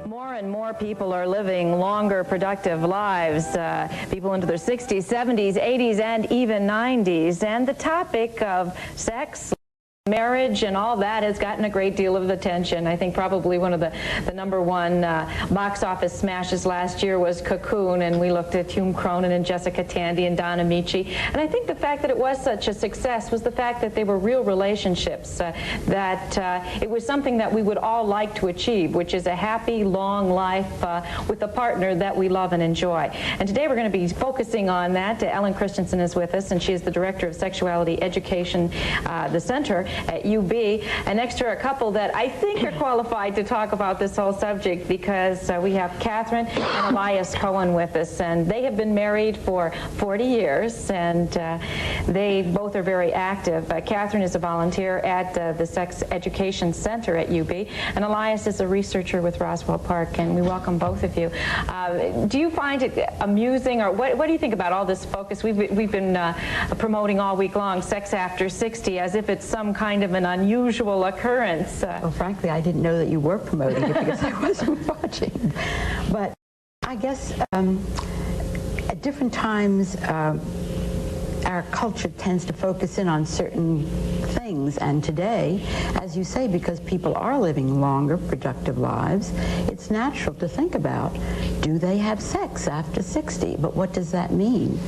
More and more people are living longer, productive lives, people into their 60s, 70s, 80s, and even 90s. And the topic of sex, marriage, and all that has gotten a great deal of attention. I think probably one of the number one box office smashes last year was Cocoon, and we looked at Hume Cronin and Jessica Tandy and Don Amici. And I think the fact that it was such a success was the fact that they were real relationships, that it was something that we would all like to achieve, which is a happy, long life with a partner that we love and enjoy. And today we're going to be focusing on that. Ellen Christensen is with us, and she is the Director of Sexuality Education, the Center at UB, and next to her a couple that I think are qualified to talk about this whole subject, because we have Catherine and Elias Cohen with us, and they have been married for 40 years, and they both are very active. Catherine is a volunteer at the Sex Education Center at UB, and Elias is a researcher with Roswell Park, and we welcome both of you. Do you find it amusing, or what do you think about all this focus? We've been promoting all week long Sex After 60 as if it's some kind of an unusual occurrence. Well, frankly, I didn't know that you were promoting it because I wasn't watching. But I guess at different times, our culture tends to focus in on certain things, and today, as you say, because people are living longer, productive lives, it's natural to think about, do they have sex after 60? But what does that mean?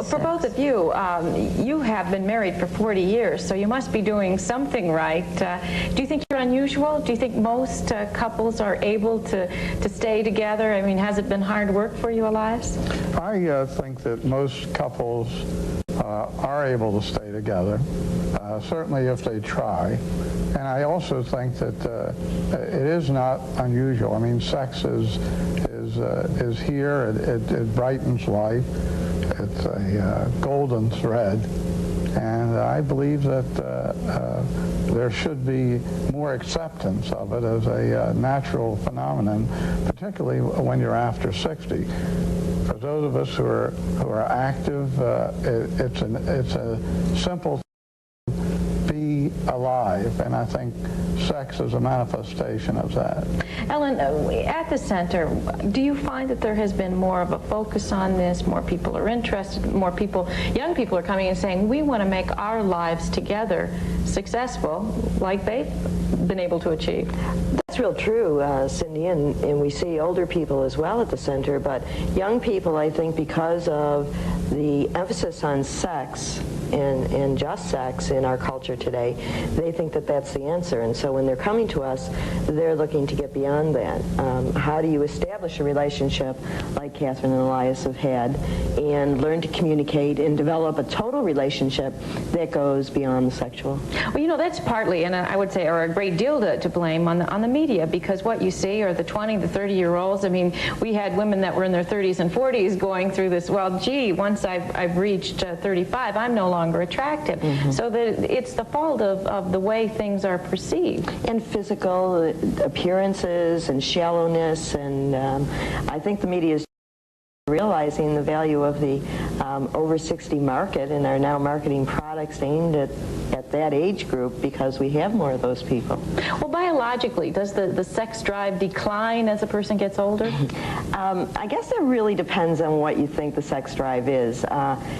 For both of you, you have been married for 40 years, so you must be doing something right. Do you think you're unusual? Do you think most couples are able to stay together? I mean, has it been hard work for you, Elias? I think that most couples are able to stay together, certainly if they try. And I also think that it is not unusual. I mean, sex is here. It brightens life. It's a golden thread, and I believe that there should be more acceptance of it as a natural phenomenon, particularly when you're after 60. For those of us who are active, it's a simple thing to be alive, and I think sex is a manifestation of that. Ellen, at the center, do you find that there has been more of a focus on this? More people are interested, more people, young people are coming and saying, we want to make our lives together successful, like they've been able to achieve? That's real true, Cindy, and we see older people as well at the center, but young people, I think, because of the emphasis on sex and just sex in our culture today, they think that that's the answer. And so when they're coming to us, they're looking to get beyond that. How do you establish a relationship like Catherine and Elias have had, and learn to communicate and develop a total relationship that goes beyond the sexual? Well, you know, that's partly, and I would say, or a great deal to blame on the media, because what you see are the 20 to 30-year-olds. I mean, we had women that were in their 30s and 40s going through this, well, gee, once I've reached 35, I'm no longer attractive. Mm-hmm. So that it's the fault of the way things are perceived. And physical appearances and shallowness, and I think the media is realizing the value of the over 60 market and are now marketing products aimed at that age group because we have more of those people. Well, biologically, does the sex drive decline as a person gets older? I guess it really depends on what you think the sex drive is.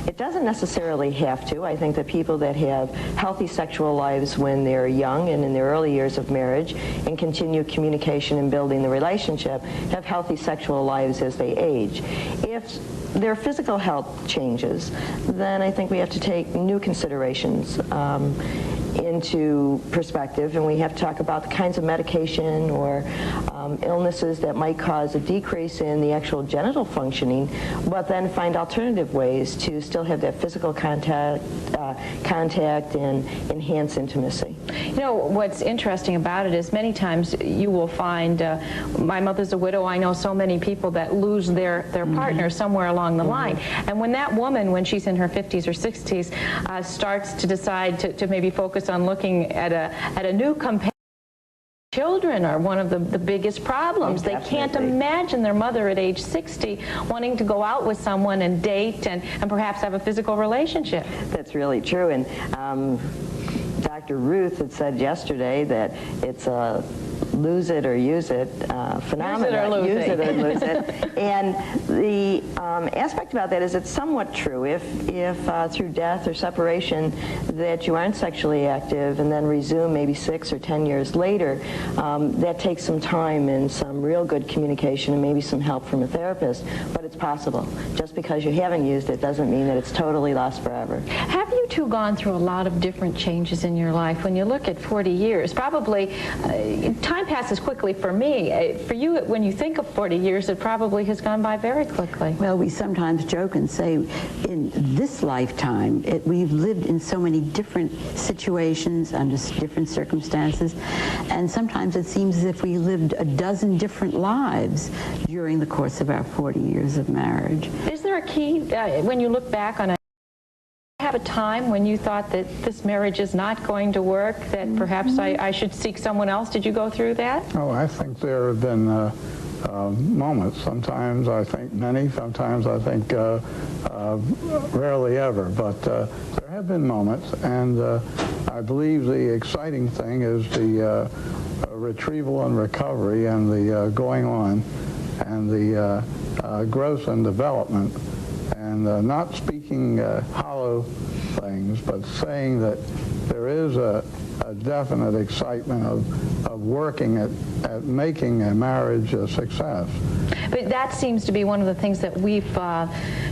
It doesn't necessarily have to. I think that people that have healthy sexual lives when they're young and in their early years of marriage and continue communication and building the relationship have healthy sexual lives as they age. If their physical health changes, then I think we have to take new considerations into perspective, and we have to talk about the kinds of medication or illnesses that might cause a decrease in the actual genital functioning, but then find alternative ways to still have that physical contact and enhance intimacy. You know, what's interesting about it is many times you will find, my mother's a widow, I know so many people that lose their partner somewhere along the line. And when that woman, when she's in her 50s or 60s, starts to decide to maybe focus on looking at a new companion, children are one of the biggest problems. They can't imagine their mother at age 60 wanting to go out with someone and date and perhaps have a physical relationship. That's really true. And Dr. Ruth had said yesterday that it's a lose it or use it phenomenon. Use it or lose it. And the aspect about that is it's somewhat true. If through death or separation that you aren't sexually active and then resume maybe 6 or 10 years later, that takes some time and some real good communication and maybe some help from a therapist, but it's possible. Just because you haven't used it doesn't mean that it's totally lost forever. Have you two gone through a lot of different changes in your life? When you look at 40 years, probably time passes quickly for me. For you, when you think of 40 years, it probably has gone by very quickly. Well, we sometimes joke and say in this lifetime, we've lived in so many different situations under different circumstances, and sometimes it seems as if we lived a dozen different lives during the course of our 40 years of marriage. Is there a key, when you look back on it, have a time when you thought that this marriage is not going to work, that perhaps I should seek someone else? Did you go through that? Oh, I think there have been moments. Sometimes I think many, sometimes I think rarely ever, but there have been moments, and I believe the exciting thing is the retrieval and recovery and the going on and the growth and development, and not speaking hollow things, but saying that there is a definite excitement of working at making a marriage a success. But that seems to be one of the things that we've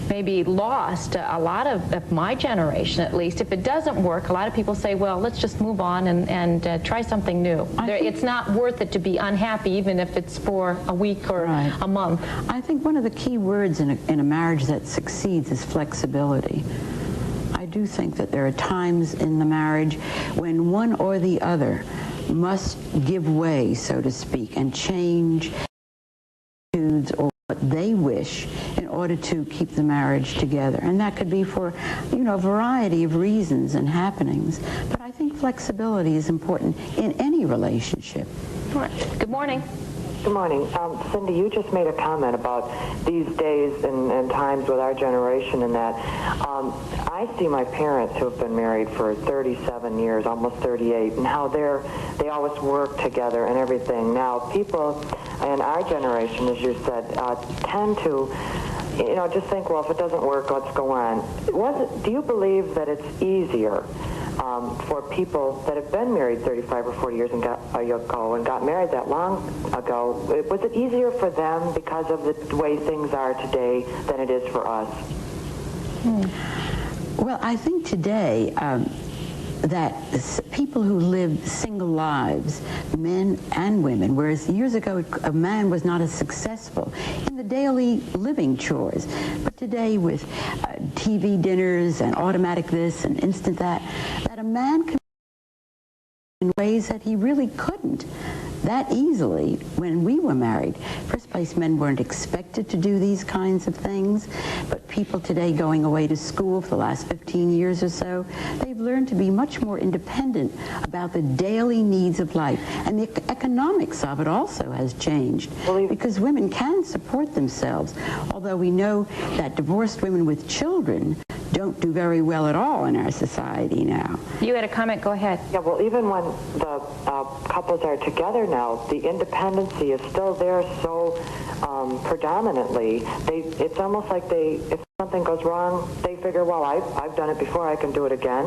maybe lost, a lot of my generation at least. If it doesn't work, a lot of people say, well, let's just move on and try something new. It's not worth it to be unhappy, even if it's for a week or a month. I think one of the key words in a marriage that succeeds is flexibility. I do think that there are times in the marriage when one or the other must give way, so to speak, and change attitudes or what they wish in order to keep the marriage together. And that could be for, a variety of reasons and happenings. But I think flexibility is important in any relationship. Good morning. Good morning. Cindy, you just made a comment about these days and times with our generation and that. I see my parents who have been married for 37 years, almost 38, and how they always work together and everything. Now, people in our generation, as you said, tend to just think, well, if it doesn't work, let's go on. Do you believe that it's easier for people that have been married 35 or 40 years ago and got married that long ago? Was it easier for them because of the way things are today than it is for us? Well, I think today that people who live single lives, men and women, whereas years ago a man was not as successful in the daily living chores. But today with TV dinners and automatic this and instant that a man can in ways that he really couldn't that easily when we were married. First place, men weren't expected to do these kinds of things, but people today going away to school for the last 15 years or so, they've learned to be much more independent about the daily needs of life. And the economics of it also has changed because women can support themselves, although we know that divorced women with children don't do very well at all in our society now. You had a comment, go ahead. Yeah, well, even when the couples are together now, the independency is still there so predominantly. It's almost like if something goes wrong, they figure, well, I've done it before, I can do it again.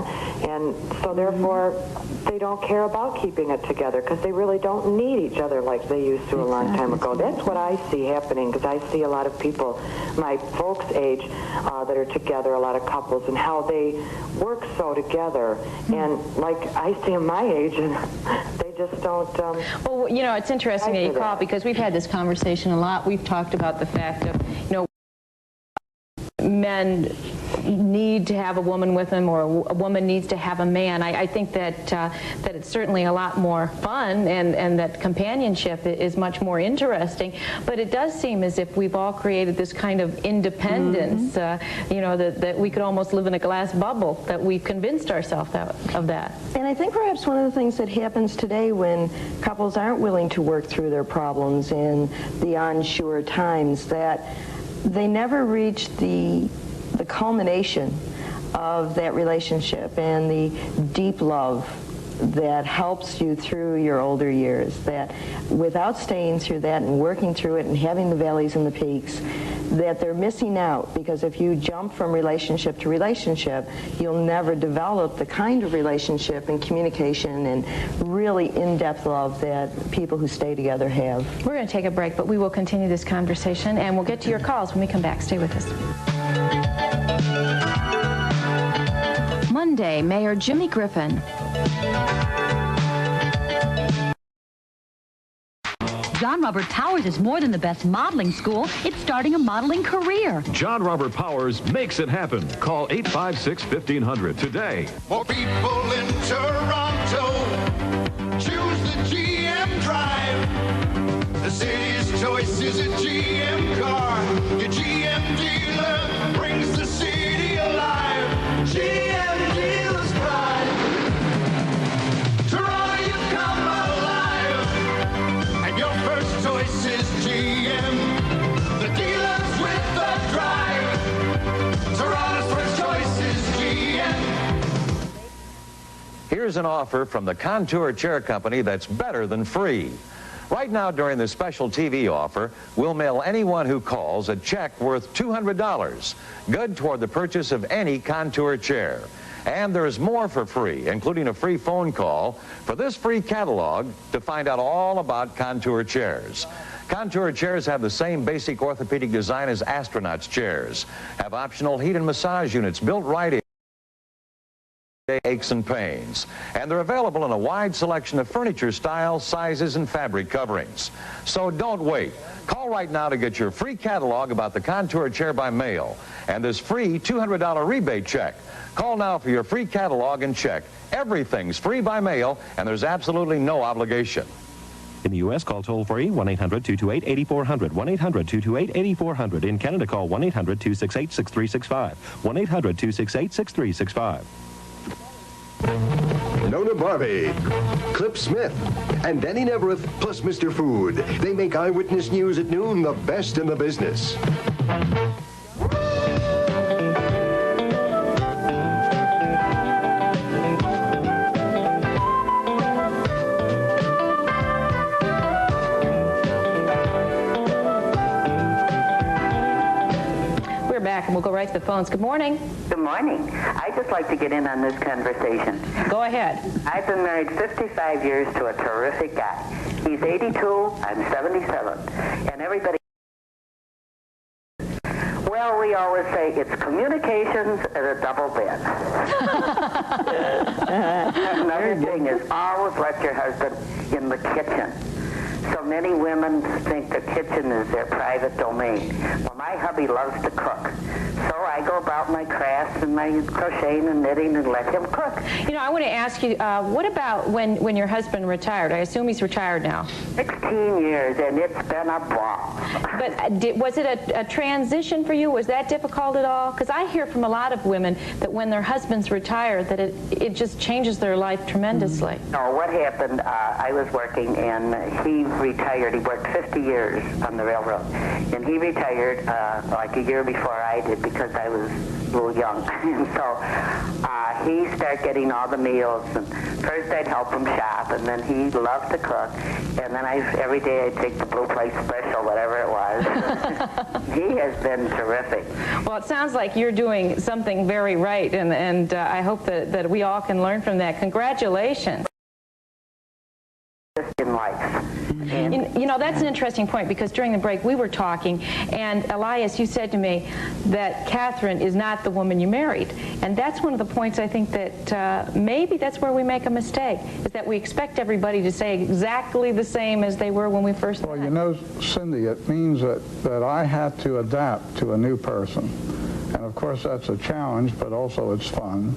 And so therefore, they don't care about keeping it together because they really don't need each other like they used to a long time ago. That's what I see happening, because I see a lot of people my folks' age that are together, a lot of couples, and how they work so together. And like I see in my age, and they just don't... well, it's interesting that you call, because we've had this conversation a lot. We've talked about the fact of, men need to have a woman with them, or a woman needs to have a man. I think that that it's certainly a lot more fun, and that companionship is much more interesting. But it does seem as if we've all created this kind of independence, that we could almost live in a glass bubble, that we've convinced ourselves of that. And I think perhaps one of the things that happens today when couples aren't willing to work through their problems in the unsure times, that they never reach the culmination of that relationship and the deep love that helps you through your older years, that without staying through that and working through it and having the valleys and the peaks, that they're missing out, because if you jump from relationship to relationship, you'll never develop the kind of relationship and communication and really in-depth love that people who stay together have. We're going to take a break, but we will continue this conversation, and we'll get to your calls when we come back. Stay with us. Monday, Mayor Jimmy Griffin. John Robert Powers is more than the best modeling school. It's starting a modeling career. John Robert Powers makes it happen. Call 856-1500 today. More people in Toronto choose the GM Drive. The city's choice is a GM car. Your GM dealer brings the city alive. GM Dealers Pride. Toronto, you come alive. And your first choice is GM. The dealers with the drive. Toronto's first choice is GM. Here's an offer from the Contour Chair Company that's better than free. Right now, during this special TV offer, we'll mail anyone who calls a check worth $200, good toward the purchase of any Contour chair. And there's more for free, including a free phone call for this free catalog to find out all about Contour chairs. Contour chairs have the same basic orthopedic design as astronauts' chairs, have optional heat and massage units built right in aches and pains, and they're available in a wide selection of furniture styles, sizes, and fabric coverings. So don't wait. Call right now to get your free catalog about the Contour chair by mail and this free $200 rebate check. Call now for your free catalog and check. Everything's free by mail, and there's absolutely no obligation. In the U.S., call toll-free 1-800-228-8400, 1-800-228-8400. In Canada, call 1-800-268-6365, 1-800-268-6365. Nona Barbie, Clip Smith, and Danny Nevereth, plus Mr. Food. They make Eyewitness News at noon the best in the business. Back, and we'll go right to the phones. Good morning. Good morning. I'd just like to get in on this conversation. Go ahead. I've been married 55 years to a terrific guy. He's 82, I'm 77, and everybody... Well, we always say it's communications at a double bed. Another thing is always let your husband in the kitchen. So many women think the kitchen is their private domain. Well, my hubby loves to cook. So I go about my crafts and my crocheting and knitting and let him cook. You know, I want to ask you, what about when your husband retired? I assume he's retired now. 16 years, and it's been a ball. But was it a transition for you? Was that difficult at all? Because I hear from a lot of women that when their husbands retire, that it just changes their life tremendously. No, what happened, I was working, and he retired. He worked 50 years on the railroad, and he retired like a year before I did because I was a little young. And so he started getting all the meals, and first I'd help him shop, and then he loved to cook, and then every day I'd take the Blue Plate Special, whatever it was. He has been terrific. Well, it sounds like you're doing something very right, and I hope that we all can learn from that. Congratulations. In life. You know, that's an interesting point, because during the break we were talking, and Elias, you said to me that Catherine is not the woman you married. And that's one of the points I think that maybe that's where we make a mistake, is that we expect everybody to say exactly the same as they were when we first met. Well, you know, Cindy, it means that I had to adapt to a new person. And of course that's a challenge, but also it's fun.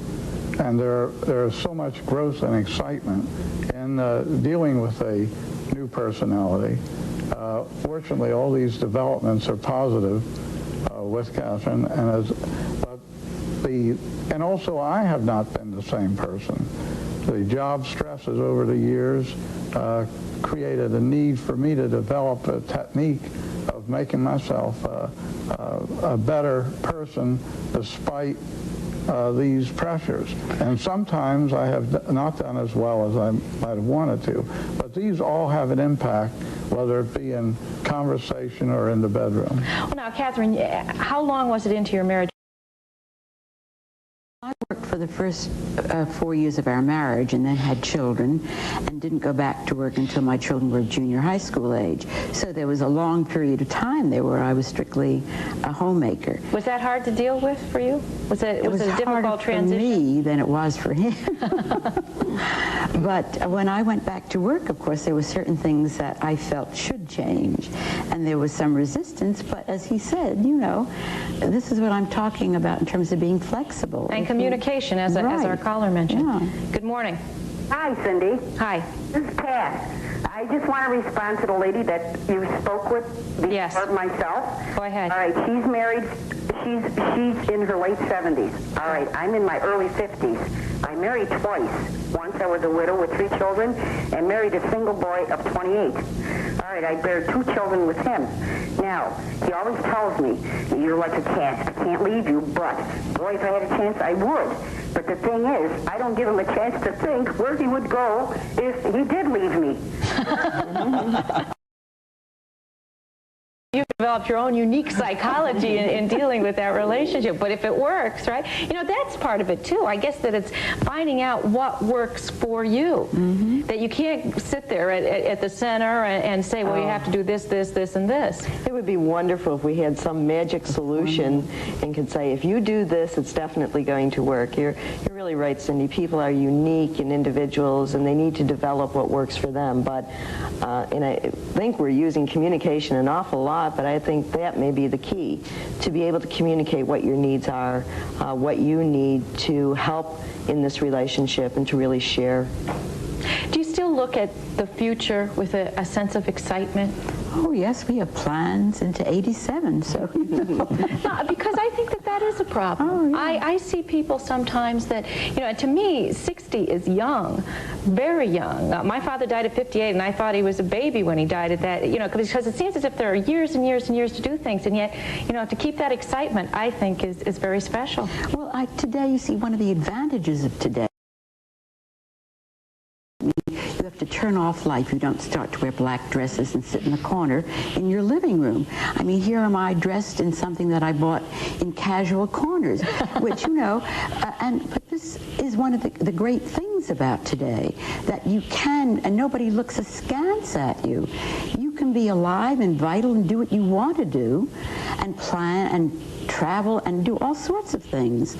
And there is so much growth and excitement in dealing with a new personality. Fortunately, all these developments are positive with Catherine, and also I have not been the same person. The job stresses over the years created a need for me to develop a technique of making myself a better person despite these pressures. And sometimes I have not done as well as I might have wanted to. But these all have an impact, whether it be in conversation or in the bedroom. Well, now, Catherine, how long was it into your marriage? I worked for the first 4 years of our marriage and then had children and didn't go back to work until my children were junior high school age. So there was a long period of time there where I was strictly a homemaker. Was that hard to deal with for you? Was it a difficult transition? For me than it was for him. But when I went back to work, of course, there were certain things that I felt should change. And there was some resistance, but as he said, you know, this is what I'm talking about in terms of being flexible. And communication, as our caller mentioned. Yeah. Good morning. Hi, Cindy. Hi. This is Pat. I just want to respond to the lady that you spoke with before. Yes. Myself. Go ahead. All right, she's married. She's in her late 70s. All right, I'm in my early 50s. I married twice. Once I was a widow with 3 children and married a single boy of 28. All right, I bear 2 children with him. Now, he always tells me, you're like a cat. I can't leave you, but, boy, if I had a chance, I would. But the thing is, I don't give him a chance to think where he would go if he did leave me. You've developed your own unique psychology in dealing with that relationship. But if it works, right? You know, that's part of it, too. I guess that it's finding out what works for you. Mm-hmm. That you can't sit there at the center and say, well, you have to do this, this, this, and this. It would be wonderful if we had some magic solution and could say, if you do this, it's definitely going to work. You're really right, Cindy. People are unique and individuals, and they need to develop what works for them. But, and I think we're using communication an awful lot, but I think that may be the key, to be able to communicate what your needs are, what you need to help in this relationship and to really share. Do you still look at the future with a sense of excitement? Oh, yes, we have plans into 87, so. No, because I think that is a problem. Oh, yeah. I see people sometimes that, you know, to me, 60 is young, very young. My father died at 58, and I thought he was a baby when he died at that, you know, because it seems as if there are years and years and years to do things, and yet, you know, to keep that excitement, I think, is very special. Well, today, you see, one of the advantages of today, you have to turn off life. You don't start to wear black dresses and sit in the corner in your living room. I mean, here am I dressed in something that I bought in Casual Corners, which, you know, but this is one of the great things about today, that you can, and nobody looks askance at you. You can be alive and vital and do what you want to do and plan and travel and do all sorts of things.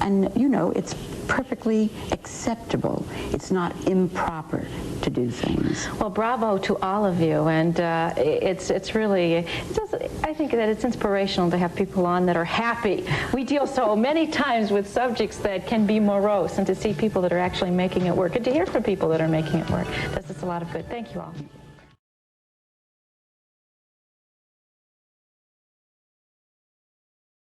And, you know, it's perfectly acceptable. It's not improper to do things. Well, bravo to all of you, and it's really, I think that it's inspirational to have people on that are happy. We deal so many times with subjects that can be morose, and to see people that are actually making it work, and to hear from people that are making it work, does us a lot of good. Thank you all.